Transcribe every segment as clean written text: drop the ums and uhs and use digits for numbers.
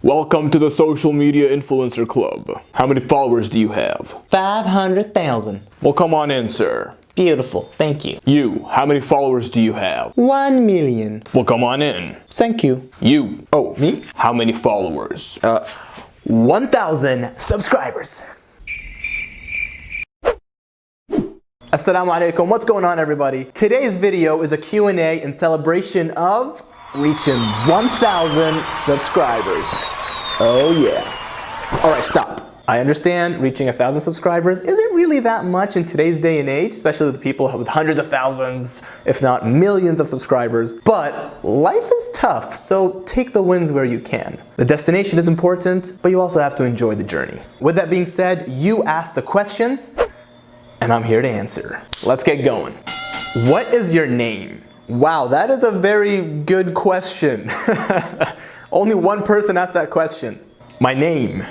Welcome to the Social Media Influencer Club. How many followers do you have? 500,000. Well, come on in, sir. Beautiful, thank you. You, how many followers do you have? 1 million. Well, come on in. Thank you. You. Oh, me? How many followers? 1,000 subscribers. Assalamu alaikum. What's going on, everybody? Today's video is a Q&A in celebration of reaching 1,000 subscribers. Oh yeah. All right, stop. I understand reaching 1,000 subscribers isn't really that much in today's day and age, especially with people with hundreds of thousands, if not millions of subscribers. But life is tough, so take the wins where you can. The destination is important, but you also have to enjoy the journey. With that being said, you asked the questions, and I'm here to answer. Let's get going. What is your name? Wow, that is a very good question. Only one person asked that question. My name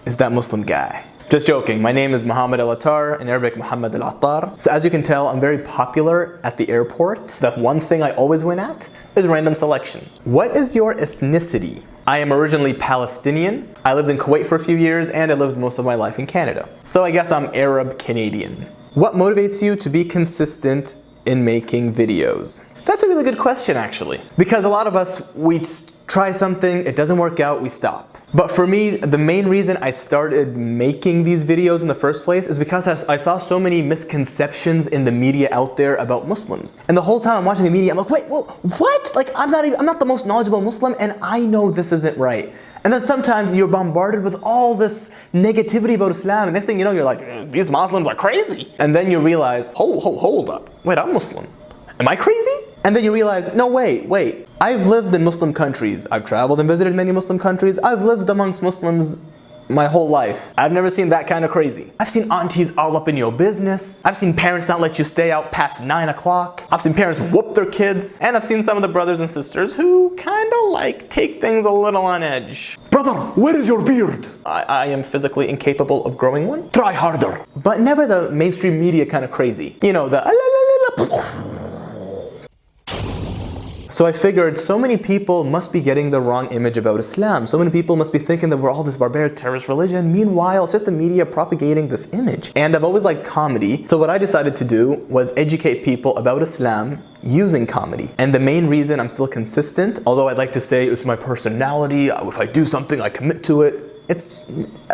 is that Muslim guy. Just joking, my name is Muhammad Al-Attar, in Arabic Muhammad Al-Attar. So as you can tell, I'm very popular at the airport. The one thing I always win at is random selection. What is your ethnicity? I am originally Palestinian. I lived in Kuwait for a few years and I lived most of my life in Canada. So I guess I'm Arab Canadian. What motivates you to be consistent in making videos? That's a really good question, actually. Because a lot of us, we try something, it doesn't work out, we stop. But for me, the main reason I started making these videos in the first place is because I saw so many misconceptions in the media out there about Muslims. And the whole time I'm watching the media, I'm like, wait, what? Like, I'm not the most knowledgeable Muslim, and I know this isn't right. And then sometimes you're bombarded with all this negativity about Islam, and next thing you know, you're like, these Muslims are crazy. And then you realize, hold up, wait, I'm Muslim. Am I crazy? And then you realize, no, wait. I've lived in Muslim countries. I've traveled and visited many Muslim countries. I've lived amongst Muslims my whole life. I've never seen that kind of crazy. I've seen aunties all up in your business. I've seen parents not let you stay out past 9 o'clock. I've seen parents whoop their kids. And I've seen some of the brothers and sisters who kind of like take things a little on edge. Brother, where is your beard? I am physically incapable of growing one. Try harder. But never the mainstream media kind of crazy. You know, the So I figured so many people must be getting the wrong image about Islam. So many people must be thinking that we're all this barbaric terrorist religion. Meanwhile, it's just the media propagating this image. And I've always liked comedy. So what I decided to do was educate people about Islam using comedy. And the main reason I'm still consistent, although I'd like to say it's my personality, if I do something, I commit to it.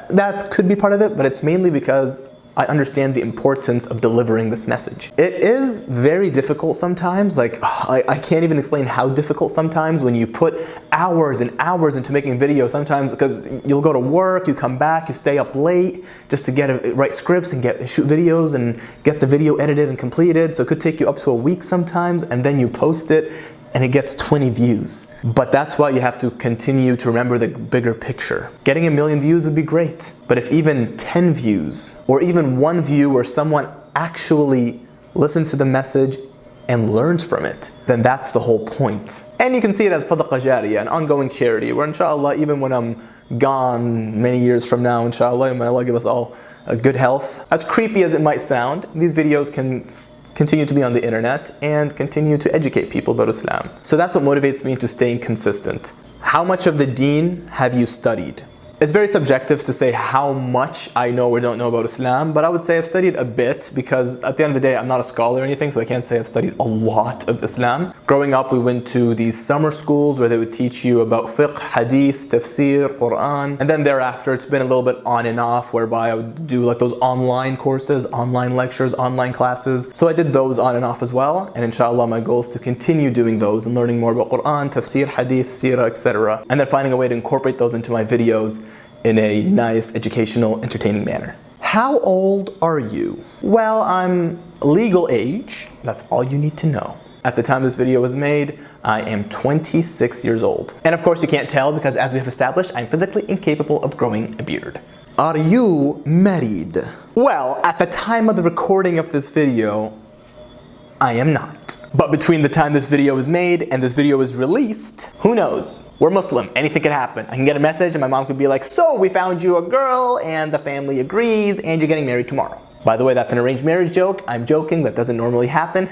That could be part of it, but it's mainly because I understand the importance of delivering this message. It is very difficult sometimes, like I can't even explain how difficult sometimes when you put hours and hours into making videos sometimes, because you'll go to work, you come back, you stay up late just to write scripts and shoot videos and get the video edited and completed. So it could take you up to a week sometimes, and then you post it and it gets 20 views. But that's why you have to continue to remember the bigger picture. Getting 1 million views would be great, but if even 10 views, or even 1 view where someone actually listens to the message and learns from it, then that's the whole point. And you can see it as sadaqah jariyah, an ongoing charity, where inshallah, even when I'm gone many years from now, inshallah, may Allah give us all a good health. As creepy as it might sound, these videos can continue to be on the internet and continue to educate people about Islam. So that's what motivates me to staying consistent. How much of the deen have you studied? It's very subjective to say how much I know or don't know about Islam, but I would say I've studied a bit, because at the end of the day, I'm not a scholar or anything, so I can't say I've studied a lot of Islam. Growing up, we went to these summer schools where they would teach you about fiqh, hadith, tafsir, Quran, and then thereafter it's been a little bit on and off, whereby I would do like those online courses, online lectures, online classes. So I did those on and off as well, and inshallah my goal is to continue doing those and learning more about Quran, tafsir, hadith, seerah, etc. And then finding a way to incorporate those into my videos in a nice, educational, entertaining manner. How old are you? Well, I'm legal age. That's all you need to know. At the time this video was made, I am 26 years old. And of course you can't tell because, as we have established, I'm physically incapable of growing a beard. Are you married? Well, at the time of the recording of this video, I am not. But between the time this video was made and this video is released, who knows? We're Muslim, anything could happen. I can get a message and my mom could be like, so we found you a girl and the family agrees and you're getting married tomorrow. By the way, that's an arranged marriage joke. I'm joking, that doesn't normally happen.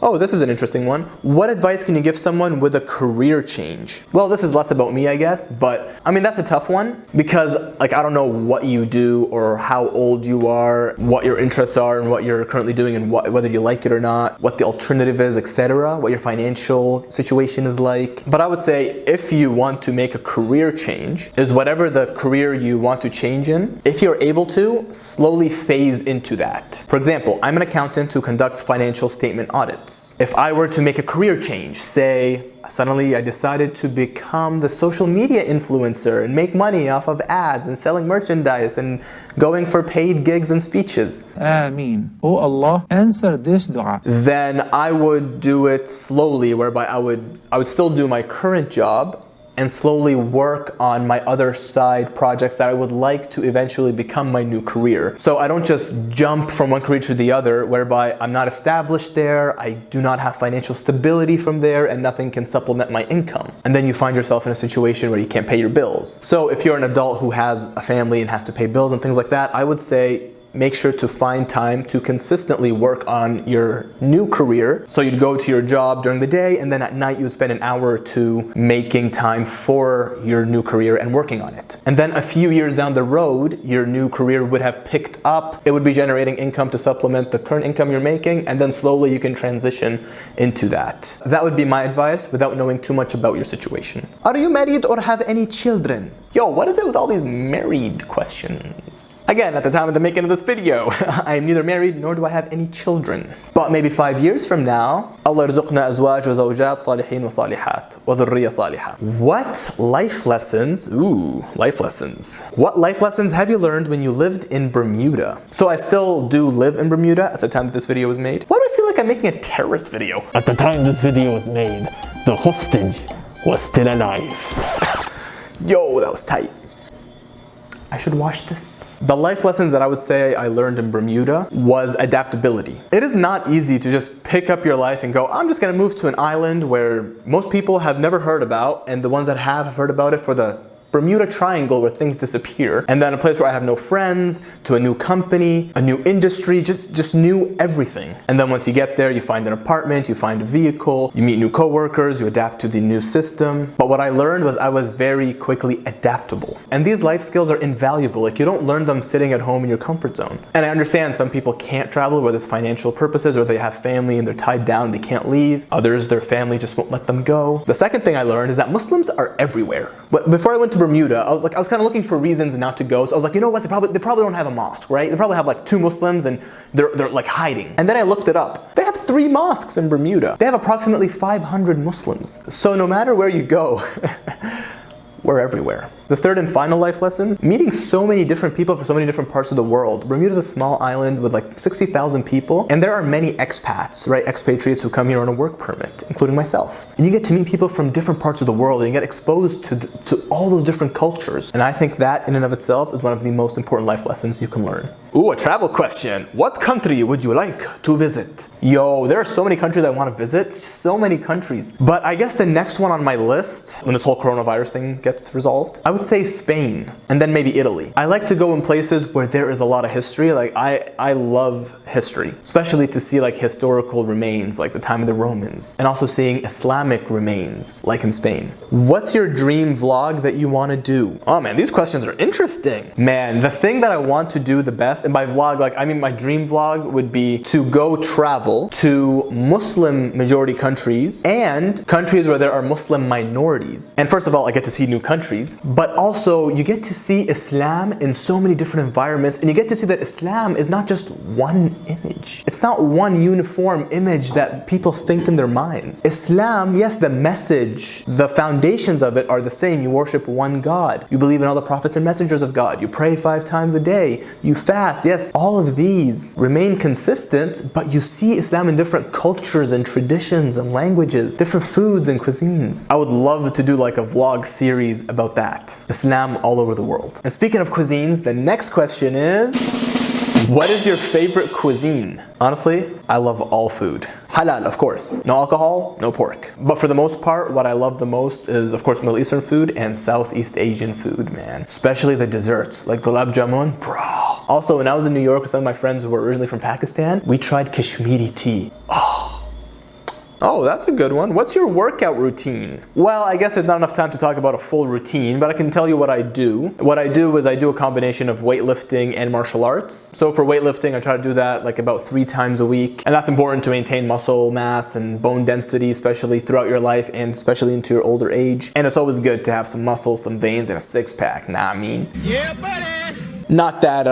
Oh, this is an interesting one. What advice can you give someone with a career change? Well, this is less about me, I guess, but I mean, that's a tough one because like, I don't know what you do or how old you are, what your interests are and what you're currently doing and whether you like it or not, what the alternative is, etc., what your financial situation is like. But I would say if you want to make a career change, is whatever the career you want to change in, if you're able to, slowly phase into that. For example, I'm an accountant who conducts financial statement audits. If I were to make a career change, say, suddenly I decided to become the social media influencer and make money off of ads and selling merchandise and going for paid gigs and speeches. Ameen. Oh Allah, answer this dua. Then I would do it slowly, whereby I would still do my current job and slowly work on my other side projects that I would like to eventually become my new career. So I don't just jump from one career to the other, whereby I'm not established there, I do not have financial stability from there, and nothing can supplement my income. And then you find yourself in a situation where you can't pay your bills. So if you're an adult who has a family and has to pay bills and things like that, I would say make sure to find time to consistently work on your new career. So you'd go to your job during the day, and then at night you would spend an hour or two making time for your new career and working on it. And then a few years down the road, your new career would have picked up. It would be generating income to supplement the current income you're making, and then slowly you can transition into that. That would be my advice without knowing too much about your situation. Are you married or have any children? Yo, what is it with all these married questions? Again, at the time of the making of this video, I am neither married nor do I have any children. But maybe 5 years from now, Allah yarzuqna azwaj wa zawjat salihin wa salihat wa dhurriya salihah. What life lessons, what life lessons have you learned when you lived in Bermuda? So I still do live in Bermuda at the time that this video was made. Why do I feel like I'm making a terrorist video? At the time this video was made, the hostage was still alive. Yo, that was tight. I should watch this. The life lessons that I would say I learned in Bermuda was adaptability. It is not easy to just pick up your life and go, I'm just gonna move to an island where most people have never heard about, and the ones that have heard about it for the Bermuda Triangle where things disappear, and then a place where I have no friends, to a new company, a new industry, just new everything. And then once you get there, you find an apartment, you find a vehicle, you meet new coworkers, you adapt to the new system. But what I learned was I was very quickly adaptable. And these life skills are invaluable. Like, you don't learn them sitting at home in your comfort zone. And I understand some people can't travel, whether it's financial purposes or they have family and they're tied down, they can't leave. Others, their family just won't let them go. The second thing I learned is that Muslims are everywhere. But before I went to Bermuda, I was kind of looking for reasons not to go. So I was like, you know what? They probably don't have a mosque, right? They probably have like 2 Muslims and they're like hiding. And then I looked it up. They have 3 mosques in Bermuda. They have approximately 500 Muslims. So no matter where you go, we're everywhere. The third and final life lesson, meeting so many different people from so many different parts of the world. Bermuda's a small island with like 60,000 people, and there are many expats, right? Expatriates who come here on a work permit, including myself. And you get to meet people from different parts of the world and you get exposed to all those different cultures. And I think that in and of itself is one of the most important life lessons you can learn. Ooh, a travel question. What country would you like to visit? Yo, there are so many countries I want to visit, so many countries. But I guess the next one on my list, when this whole coronavirus thing gets resolved, I would say Spain, and then maybe Italy. I like to go in places where there is a lot of history. Like I love history, especially to see like historical remains, like the time of the Romans, and also seeing Islamic remains, like in Spain. What's your dream vlog that you want to do? Oh man, these questions are interesting. Man, the thing that I want to do the best, and by vlog, like I mean my dream vlog would be to go travel to Muslim majority countries and countries where there are Muslim minorities. And first of all, I get to see new countries, but also you get to see Islam in so many different environments, and you get to see that Islam is not just one image. It's not one uniform image that people think in their minds. Islam, yes, the message, the foundations of it are the same. You worship one God. You believe in all the prophets and messengers of God. You pray 5 times a day. You fast. Yes, all of these remain consistent, but you see Islam in different cultures and traditions and languages, different foods and cuisines. I would love to do like a vlog series about that. Islam all over the world. And speaking of cuisines, the next question is, what is your favorite cuisine? Honestly, I love all food. Halal, of course. No alcohol, no pork. But for the most part, what I love the most is, of course, Middle Eastern food and Southeast Asian food, man. Especially the desserts, like gulab jamun, bro. Also, when I was in New York with some of my friends who were originally from Pakistan, we tried Kashmiri tea. Oh, Oh, that's a good one. What's your workout routine? Well, I guess there's not enough time to talk about a full routine, but I can tell you what I do. What I do is I do a combination of weightlifting and martial arts. So for weightlifting, I try to do that like about 3 times a week. And that's important to maintain muscle mass and bone density, especially throughout your life and especially into your older age. And it's always good to have some muscles, some veins, and a six-pack. Nah, I mean. Yeah, buddy. Not that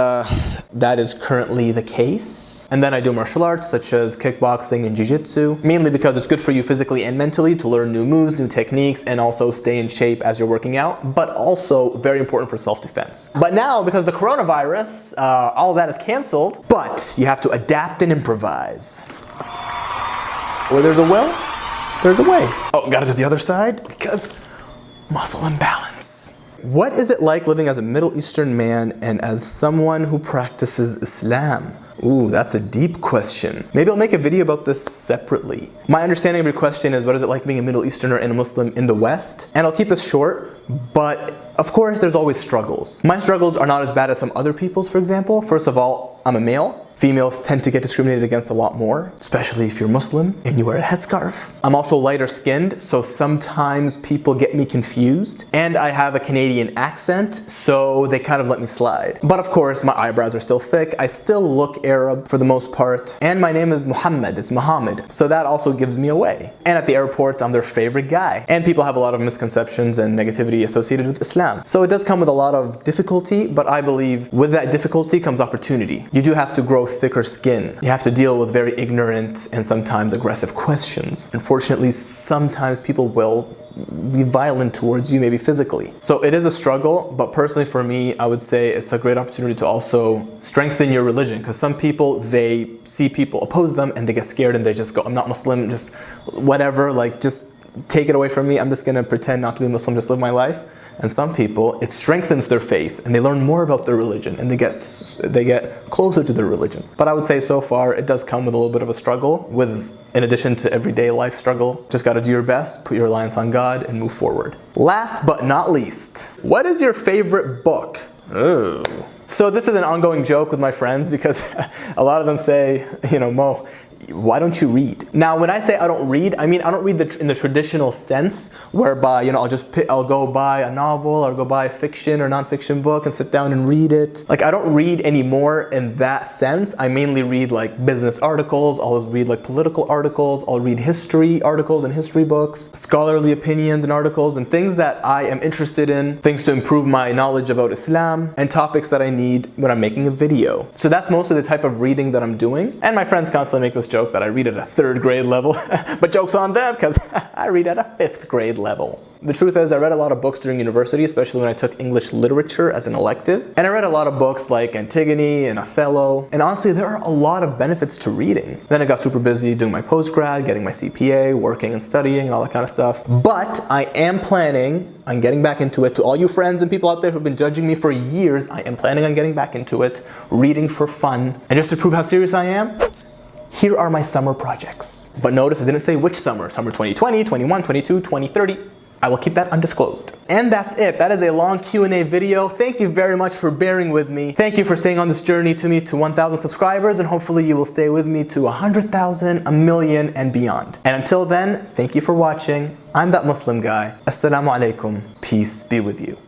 that is currently the case. And then I do martial arts such as kickboxing and jiu-jitsu, mainly because it's good for you physically and mentally to learn new moves, new techniques, and also stay in shape as you're working out, but also very important for self-defense. But now, because of the coronavirus, all of that is canceled, but you have to adapt and improvise. Where there's a will, there's a way. Oh, gotta do the other side because muscle imbalance. What is it like living as a Middle Eastern man and as someone who practices Islam? Ooh, that's a deep question. Maybe I'll make a video about this separately. My understanding of your question is, what is it like being a Middle Easterner and a Muslim in the West? And I'll keep this short, but of course there's always struggles. My struggles are not as bad as some other people's, for example. First of all, I'm a male. Females tend to get discriminated against a lot more, especially if you're Muslim and you wear a headscarf. I'm also lighter skinned, so sometimes people get me confused. And I have a Canadian accent, so they kind of let me slide. But of course, my eyebrows are still thick. I still look Arab for the most part. And my name is Muhammad, it's Muhammad. So that also gives me away. And at the airports, I'm their favorite guy. And people have a lot of misconceptions and negativity associated with Islam. So it does come with a lot of difficulty, but I believe with that difficulty comes opportunity. You do have to grow thicker skin. You have to deal with very ignorant and sometimes aggressive questions. Unfortunately, sometimes people will be violent towards you, maybe physically. So it is a struggle, but personally for me, I would say it's a great opportunity to also strengthen your religion, because some people, they see people oppose them and they get scared and they just go, I'm not Muslim, just whatever, like just take it away from me. I'm just gonna pretend not to be Muslim, just live my life. And some people, it strengthens their faith and they learn more about their religion and they get closer to their religion. But I would say so far, it does come with a little bit of a struggle in addition to everyday life struggle. Just gotta do your best, put your reliance on God and move forward. Last but not least, what is your favorite book? Oh. So this is an ongoing joke with my friends because a lot of them say, Mo, why don't you read? Now, when I say I don't read, I mean I don't read in the traditional sense, whereby I'll go buy a novel or go buy a fiction or nonfiction book and sit down and read it. Like I don't read anymore in that sense. I mainly read like business articles. I'll read like political articles. I'll read history articles and history books, scholarly opinions and articles, and things that I am interested in, things to improve my knowledge about Islam, and topics that I need when I'm making a video. So that's mostly the type of reading that I'm doing. And my friends constantly make this joke that I read at a 3rd grade level, but joke's on them because I read at a 5th grade level. The truth is, I read a lot of books during university, especially when I took English literature as an elective. And I read a lot of books like Antigone and Othello. And honestly, there are a lot of benefits to reading. Then I got super busy doing my postgrad, getting my CPA, working and studying and all that kind of stuff. But I am planning on getting back into it. To all you friends and people out there who've been judging me for years, I am planning on getting back into it, reading for fun. And just to prove how serious I am, here are my summer projects. But notice I didn't say which summer. Summer 2020, 21, 22, 2030. I will keep that undisclosed. And that's it. That is a long Q&A video. Thank you very much for bearing with me. Thank you for staying on this journey to 1,000 subscribers, and hopefully you will stay with me to 100,000, a million, and beyond. And until then, thank you for watching. I'm that Muslim guy. Assalamu alaikum. Peace be with you.